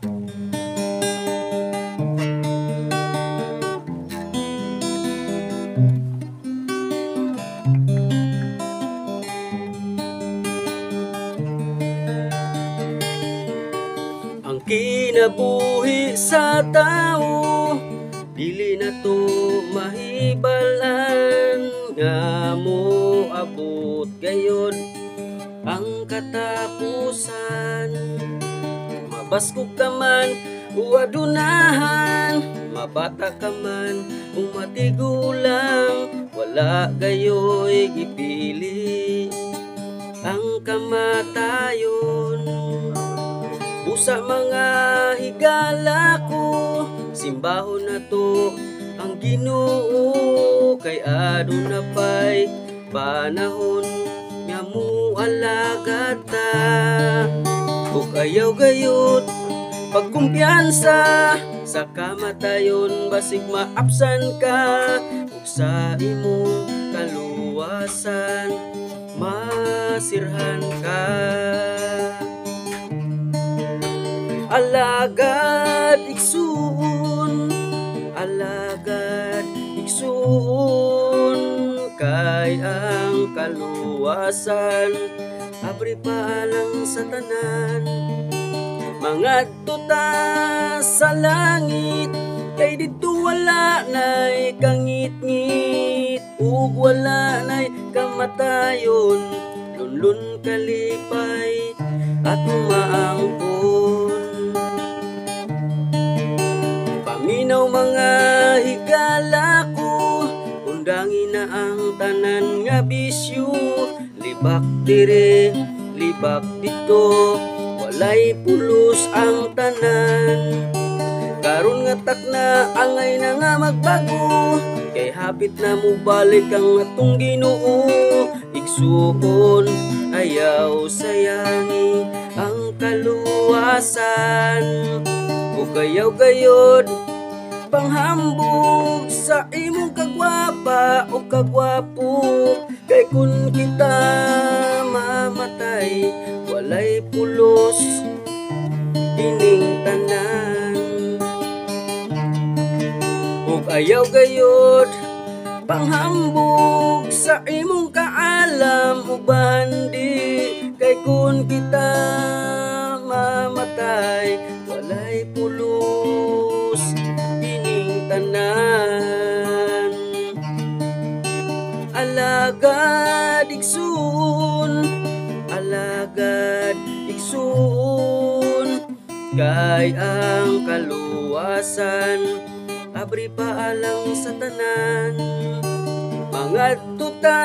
Ang kinabuhi sa tao dili na to mahibalan, nga mo abot gayod ang katapusan. Mabaskog ka man o adunahan, mabata ka man o matigulang, wala gayoy gipili ang kamatayon. Busa mga higala ko, simbahon na to ang Ginoo, kay aduna pay panahon nga mualagad ta. Ug ayaw gayud pagkumpiyansa sa kamatayon, basig maapsan ka ug sa imong kaluwasan masirhan ka. Alagad igsuon, alagad igsuon, kay ang kaluwasan abri pa lang sa tanan. Mangadto ta sa langit, kay dito wala na'y kangit-ngit, ug wala na'y kamatayon, lunlun kalipay at maangkon. Paminaw mga higala ko, undangin na ang tanan nga bisyo, libak dire, libak dito, walay pulos ang tanan. Karon nga takna angay na nga magbago, kay hapit na mo balik ang atong Ginoo. Igsuon ayaw sayangi ang kaluwasan, o kayaw gayod panghambog sa imong kagwapa o kagwapo, kay kun kita mamatay walay pulos ining tanan. Ug ayaw gayod panghambog sa imong kaalam o bandi, kay kun kita mamatay walay pulos ining tanan. Alagad igsuon, alagad igsuon, kay ang kaluwasan abri pa alang sa tanan. Mangadto ta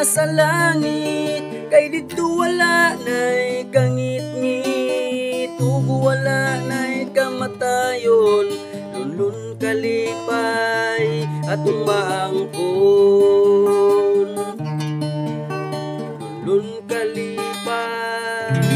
sa langit, kay dito wala na'y kangit-ngit, ug wala na'y kamatayon, lunlun kalipay atong maangkon, lunlun kalipay.